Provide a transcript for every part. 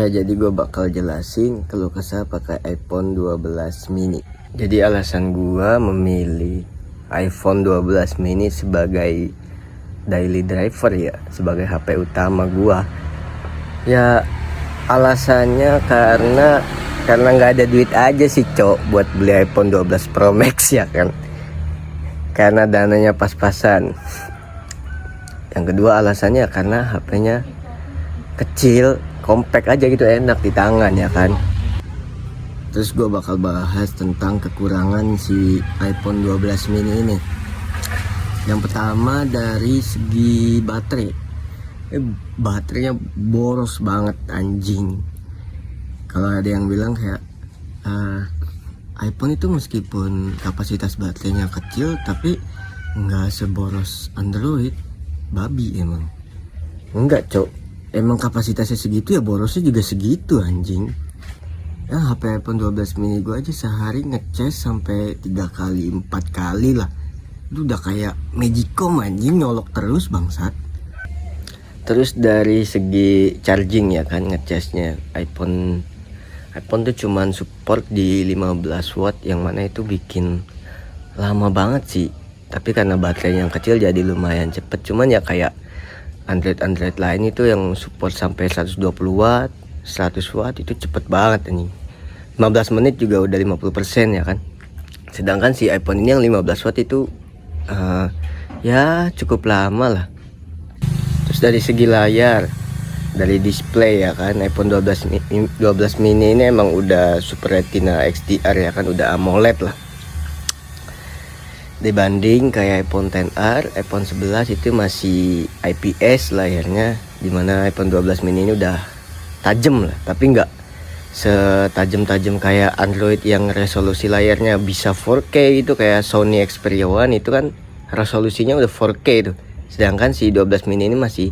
Ya, jadi gue bakal jelasin keluh kesah pakai iPhone 12 mini. Jadi alasan gue memilih iPhone 12 mini sebagai daily driver ya, sebagai HP utama gue. Ya alasannya karena nggak ada duit aja sih cok buat beli iPhone 12 Pro Max ya kan. Karena dananya pas-pasan. Yang kedua alasannya karena HP-nya kecil, compact aja gitu, enak di tangan ya kan. Terus gue bakal bahas tentang kekurangan si iPhone 12 mini ini. Yang pertama dari segi baterai. Baterainya boros banget anjing. Kalau ada yang bilang kayak iPhone itu meskipun kapasitas baterainya kecil tapi nggak seboros Android, babi emang. Enggak cok, emang kapasitasnya segitu ya borosnya juga segitu anjing. Ya HP iPhone 12 mini gue aja sehari ngecas sampai 3 kali 4 kali lah. Itu udah kayak Magicom anjing, nyolok terus bangsat. Terus dari segi charging ya kan, ngecasnya iPhone tuh cuman support di 15 watt, yang mana itu bikin lama banget sih. Tapi karena baterainya yang kecil jadi lumayan cepet. Cuman ya kayak Android lain itu yang support sampai 120 watt, 100 watt itu cepet banget ini. 15 menit juga udah 50% ya kan. Sedangkan si iPhone ini yang 15 watt itu ya cukup lama lah. Terus dari segi layar, dari display ya kan, iPhone 12 mini ini emang udah Super Retina XDR ya kan, udah AMOLED lah. Dibanding kayak iPhone XR, iPhone 11 itu masih IPS layarnya, dimana iPhone 12 mini ini udah tajam lah, tapi nggak setajam-tajam kayak Android yang resolusi layarnya bisa 4K gitu, kayak Sony Xperia One itu kan resolusinya udah 4K tuh. Sedangkan si 12 mini ini masih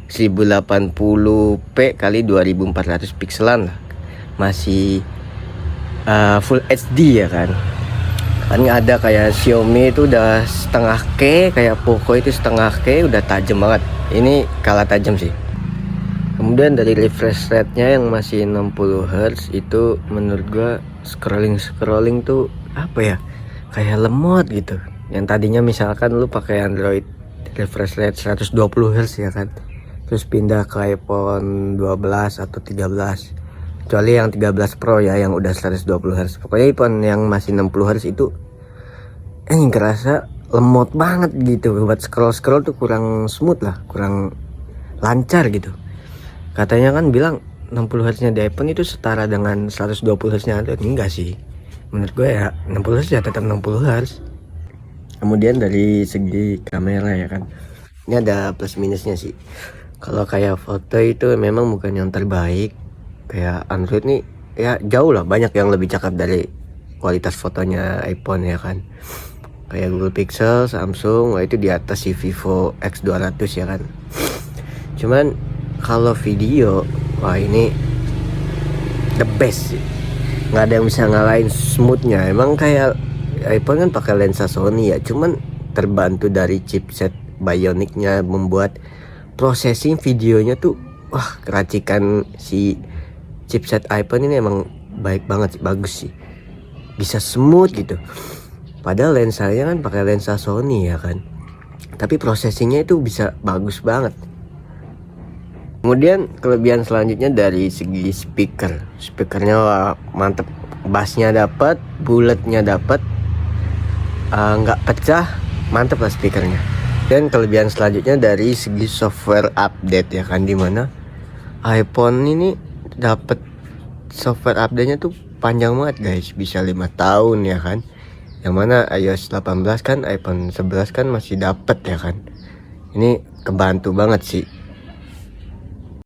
1080p kali 2400 pixelan lah, masih Full HD ya kan. Kan ada kayak Xiaomi itu udah setengah K, kayak Poco itu setengah K, udah tajam banget. Ini kalah tajam sih. Kemudian dari refresh rate-nya yang masih 60 Hz itu menurut gua scrolling tuh apa ya, kayak lemot gitu. Yang tadinya misalkan lu pakai Android refresh rate 120 Hz ya kan, terus pindah ke iPhone 12 atau 13, kecuali yang 13 Pro ya yang udah 120 Hz. Pokoknya iPhone yang masih 60 Hz itu ngerasa lemot banget gitu. Buat scroll tuh kurang smooth lah, kurang lancar gitu. Katanya kan bilang 60 Hz nya di iPhone itu setara dengan 120 Hz nya Android. Enggak sih, menurut gue ya 60 Hz ya tetap 60 Hz. Kemudian dari segi kamera ya kan, ini ada plus minusnya sih. Kalau kayak foto itu memang bukan yang terbaik. Kayak Android nih ya jauh lah, banyak yang lebih cakep dari kualitas fotonya iPhone ya kan. Kayak Google Pixel, Samsung, wah itu di atas si Vivo X200 ya kan. Cuman kalau video, wah ini the best sih. Nggak ada yang bisa ngalahin smoothnya. Emang kayak iPhone kan pakai lensa Sony ya, cuman terbantu dari chipset Bionic-nya membuat processing videonya tuh wah, keracikan si chipset iPhone ini emang baik banget sih, bagus sih, bisa smooth gitu. Padahal lensanya kan pakai lensa Sony ya kan, tapi processingnya itu bisa bagus banget. Kemudian kelebihan selanjutnya dari segi speakernya wah, mantep, bassnya dapat, bulatnya dapat, nggak pecah, mantep lah speakernya. Dan kelebihan selanjutnya dari segi software update ya kan, dimana iPhone ini dapat software update-nya tuh panjang banget guys, bisa 5 tahun ya kan. Yang mana iOS 18 kan, iPhone 11 kan masih dapat ya kan. Ini kebantu banget sih.